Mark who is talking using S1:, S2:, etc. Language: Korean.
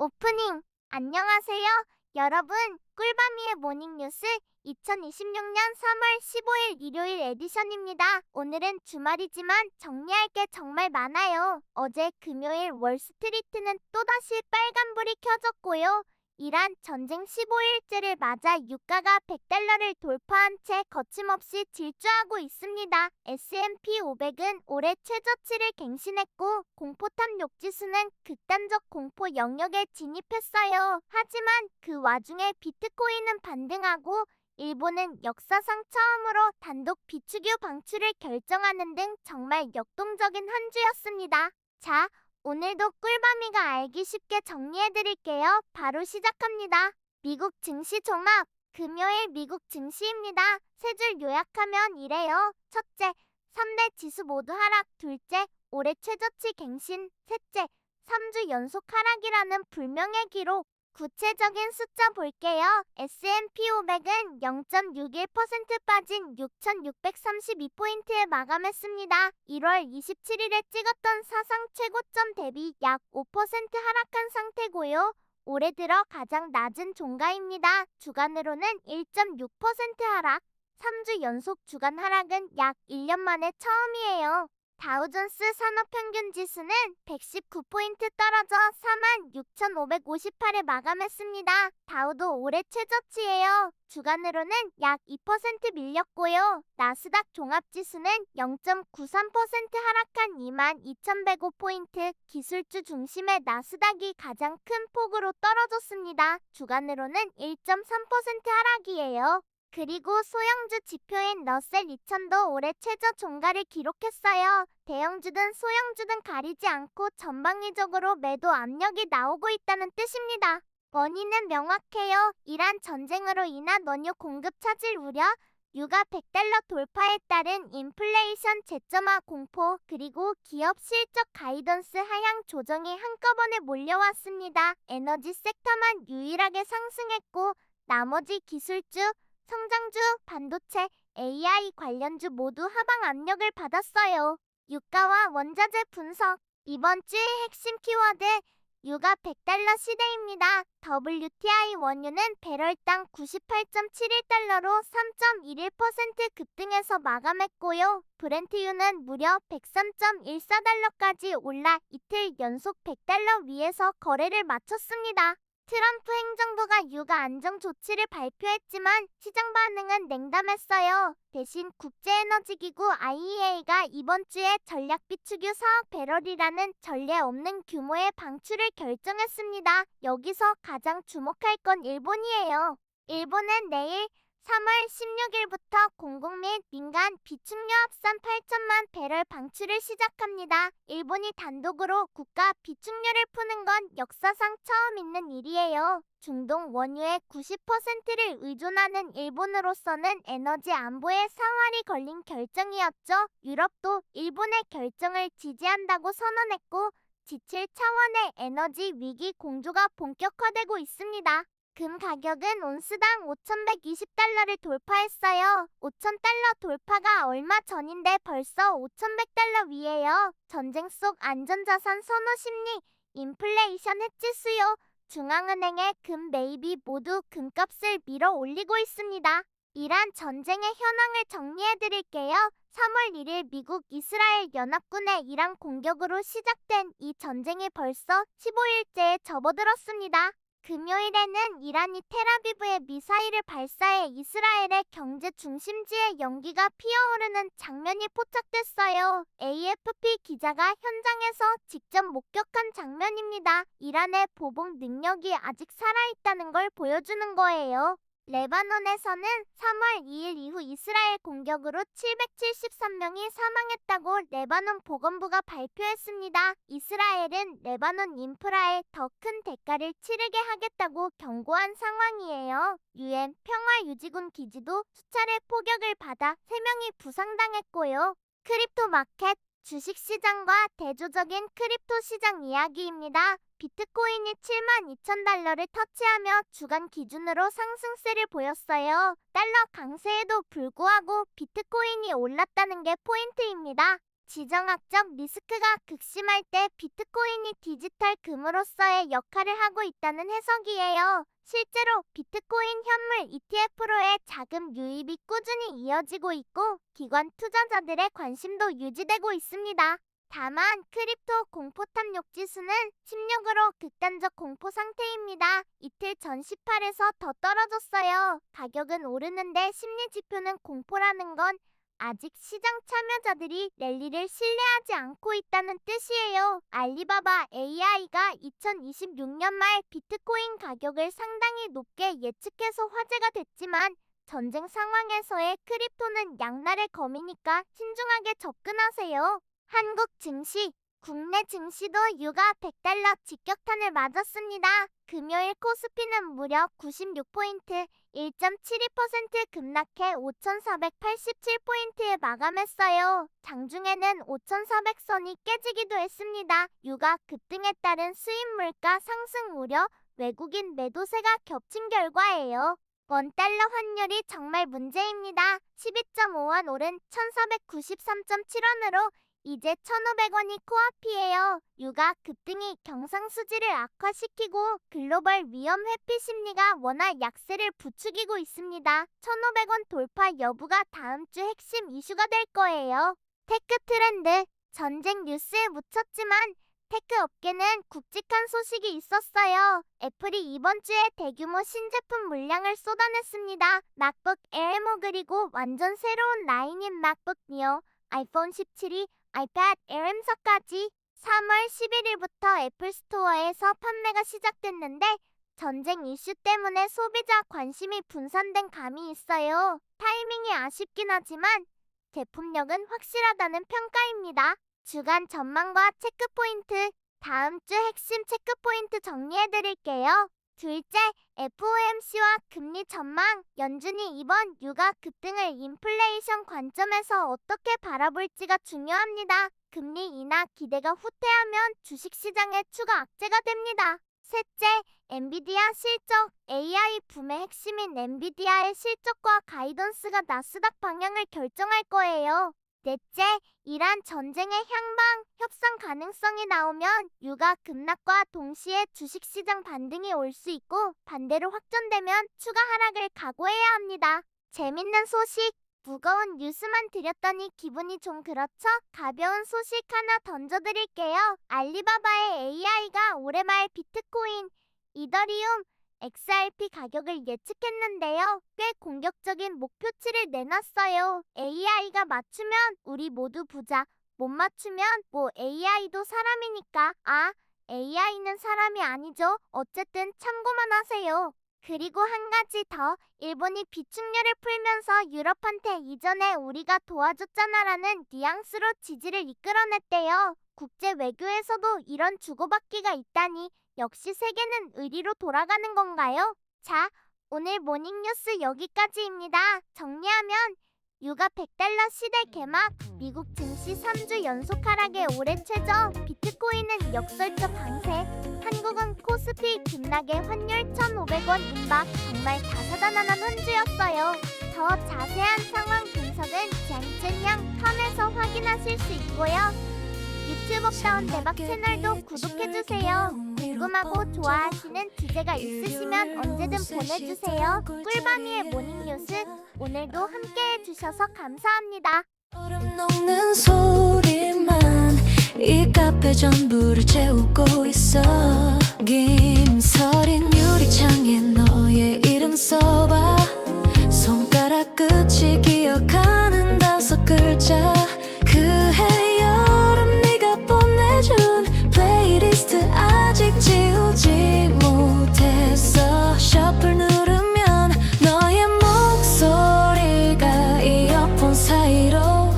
S1: 오프닝! 안녕하세요, 여러분. 꿀밤이의 모닝뉴스 2026년 3월 15일 일요일 에디션입니다. 오늘은 주말이지만 정리할 게 정말 많아요. 어제 금요일 월스트리트는 또다시 빨간불이 켜졌고요. 이란 전쟁 15일째를 맞아 유가가 100달러를 돌파한 채 거침없이 질주하고 있습니다. S&P 500은 올해 최저치를 갱신했고 공포탑 욕지수는 극단적 공포 영역에 진입했어요. 하지만 그 와중에 비트코인은 반등하고 일본은 역사상 처음으로 단독 비축유 방출을 결정하는 등 정말 역동적인 한 주였습니다. 자, 오늘도 꿀밤이가 알기 쉽게 정리해드릴게요. 바로 시작합니다. 미국 증시 종합. 금요일 미국 증시입니다. 세 줄 요약하면 이래요. 첫째, 3대 지수 모두 하락. 둘째, 올해 최저치 갱신. 셋째, 3주 연속 하락이라는 불명예 기록. 구체적인 숫자 볼게요. S&P 500은 0.61% 빠진 6,632포인트에 마감했습니다. 1월 27일에 찍었던 사상 최고점 대비 약 5% 하락한 상태고요. 올해 들어 가장 낮은 종가입니다. 주간으로는 1.6% 하락. 3주 연속 주간 하락은 약 1년 만에 처음이에요. 다우존스 산업평균지수는 119포인트 떨어져 46,558에 마감했습니다. 다우도 올해 최저치예요. 주간으로는 약 2% 밀렸고요. 나스닥 종합지수는 0.93% 하락한 22,105포인트, 기술주 중심의 나스닥이 가장 큰 폭으로 떨어졌습니다. 주간으로는 1.3% 하락이에요. 그리고 소형주 지표인 러셀 2000도 올해 최저 종가를 기록했어요. 대형주든 소형주든 가리지 않고 전방위적으로 매도 압력이 나오고 있다는 뜻입니다. 원인은 명확해요. 이란 전쟁으로 인한 원유 공급 차질 우려, 유가 100달러 돌파에 따른 인플레이션 재점화 공포, 그리고 기업 실적 가이던스 하향 조정이 한꺼번에 몰려왔습니다. 에너지 섹터만 유일하게 상승했고 나머지 기술주, 성장주, 반도체, AI 관련주 모두 하방 압력을 받았어요. 유가와 원자재 분석. 이번 주의 핵심 키워드, 유가 100달러 시대입니다. WTI 원유는 배럴당 98.71달러로 3.11% 급등해서 마감했고요. 브렌트유는 무려 103.14달러까지 올라 이틀 연속 100달러 위에서 거래를 마쳤습니다. 트럼프 행정부가 유가 안정 조치를 발표했지만 시장 반응은 냉담했어요. 대신 국제에너지기구 IEA가 이번 주에 전략 비축유 4억 배럴이라는 전례 없는 규모의 방출을 결정했습니다. 여기서 가장 주목할 건 일본이에요. 일본은 내일 3월 16일부터 공공 및 민간 비축유 합산 8천만 배럴 방출을 시작합니다. 일본이 단독으로 국가 비축유를 푸는 건 역사상 처음 있는 일이에요. 중동 원유의 90%를 의존하는 일본으로서는 에너지 안보에 사활이 걸린 결정이었죠. 유럽도 일본의 결정을 지지한다고 선언했고 지칠 차원의 에너지 위기 공조가 본격화되고 있습니다. 금 가격은 온스당 5,120달러를 돌파했어요. 5,000달러 돌파가 얼마 전인데 벌써 5,100달러 위에요. 전쟁 속 안전자산 선호 심리, 인플레이션 해지 수요, 중앙은행의 금 매입이 모두 금값을 밀어 올리고 있습니다. 이란 전쟁의 현황을 정리해드릴게요. 3월 1일 미국 이스라엘 연합군의 이란 공격으로 시작된 이 전쟁이 벌써 15일째에 접어들었습니다. 금요일에는 이란이 텔아비브에 미사일을 발사해 이스라엘의 경제 중심지에 연기가 피어오르는 장면이 포착됐어요. AFP 기자가 현장에서 직접 목격한 장면입니다. 이란의 보복 능력이 아직 살아있다는 걸 보여주는 거예요. 레바논에서는 3월 2일 이후 이스라엘 공격으로 773명이 사망했다고 레바논 보건부가 발표했습니다. 이스라엘은 레바논 인프라에 더 큰 대가를 치르게 하겠다고 경고한 상황이에요. UN 평화유지군 기지도 수차례 포격을 받아 3명이 부상당했고요. 크립토 마켓. 주식시장과 대조적인 크립토 시장 이야기입니다. 비트코인이 72,000달러를 터치하며 주간 기준으로 상승세를 보였어요. 달러 강세에도 불구하고 비트코인이 올랐다는 게 포인트입니다. 지정학적 리스크가 극심할 때 비트코인이 디지털 금으로서의 역할을 하고 있다는 해석이에요. 실제로 비트코인 현물 ETF로의 자금 유입이 꾸준히 이어지고 있고 기관 투자자들의 관심도 유지되고 있습니다. 다만 크립토 공포 탐욕 지수는 16으로 극단적 공포 상태입니다. 이틀 전 18에서 더 떨어졌어요. 가격은 오르는데 심리 지표는 공포라는 건 아직 시장 참여자들이 랠리를 신뢰하지 않고 있다는 뜻이에요. 알리바바 AI가 2026년 말 비트코인 가격을 상당히 높게 예측해서 화제가 됐지만 전쟁 상황에서의 크립토는 양날의 검이니까 신중하게 접근하세요. 한국 증시, 국내 증시도 유가 100달러 직격탄을 맞았습니다. 금요일 코스피는 무려 96포인트, 1.72% 급락해 5,487포인트에 마감했어요. 장중에는 5,400선이 깨지기도 했습니다. 유가 급등에 따른 수입 물가 상승 우려, 외국인 매도세가 겹친 결과예요. 원달러 환율이 정말 문제입니다. 12.5원 오른 1,493.7원으로 이제 1,500원이 코앞이에요. 유가 급등이 경상수지를 악화시키고 글로벌 위험 회피 심리가 원화 약세를 부추기고 있습니다. 1,500원 돌파 여부가 다음 주 핵심 이슈가 될 거예요. 테크 트렌드, 전쟁 뉴스에 묻혔지만 테크 업계는 굵직한 소식이 있었어요. 애플이 이번 주에 대규모 신제품 물량을 쏟아냈습니다. 맥북 에어 M5 그리고 완전 새로운 라인인 맥북 니어, 아이폰 17이 아이패드 에어 M4까지 3월 11일부터 애플 스토어에서 판매가 시작됐는데 전쟁 이슈 때문에 소비자 관심이 분산된 감이 있어요. 타이밍이 아쉽긴 하지만 제품력은 확실하다는 평가입니다. 주간 전망과 체크포인트, 다음 주 핵심 체크포인트 정리해드릴게요. 둘째, FOMC와 금리 전망. 연준이 이번 유가 급등을 인플레이션 관점에서 어떻게 바라볼지가 중요합니다. 금리 인하 기대가 후퇴하면 주식시장에 추가 악재가 됩니다. 셋째, 엔비디아 실적. AI 붐의 핵심인 엔비디아의 실적과 가이던스가 나스닥 방향을 결정할 거예요. 넷째, 이란 전쟁의 향방, 협상 가능성이 나오면 유가 급락과 동시에 주식시장 반등이 올 수 있고 반대로 확전되면 추가 하락을 각오해야 합니다. 재밌는 소식, 무거운 뉴스만 드렸더니 기분이 좀 그렇죠? 가벼운 소식 하나 던져드릴게요. 알리바바의 AI가 올해 말 비트코인, 이더리움, XRP 가격을 예측했는데요. 꽤 공격적인 목표치를 내놨어요. AI가 맞추면 우리 모두 부자, 못 맞추면 뭐 AI도 사람이니까. AI는 사람이 아니죠. 어쨌든 참고만 하세요. 그리고 한 가지 더, 일본이 비축료를 풀면서 유럽한테 이전에 우리가 도와줬잖아라는 뉘앙스로 지지를 이끌어냈대요. 국제 외교에서도 이런 주고받기가 있다니 역시 세계는 의리로 돌아가는 건가요? 자, 오늘 모닝뉴스 여기까지입니다. 정리하면 유가 100달러 시대 개막, 미국 증시 3주 연속 하락에 올해 최저, 비트코인은 역설적 강세, 한국은 코스피 급락에 환율 1,500원 임박, 정말 다사다난한 한 주였어요. 더 자세한 상황 분석은 젠젠양 컴에서 확인하실 수 있고요. 유튜브다운 대박 채널도 구독해주세요. 궁금하고 좋아하시는 주제가 있으시면 언제든 보내주세요. 꿀밤이의 모닝뉴스, 오늘도 함께해주셔서 감사합니다.
S2: 얼음 녹는 소리만 이 카페 전부를 채우고 있어. 김서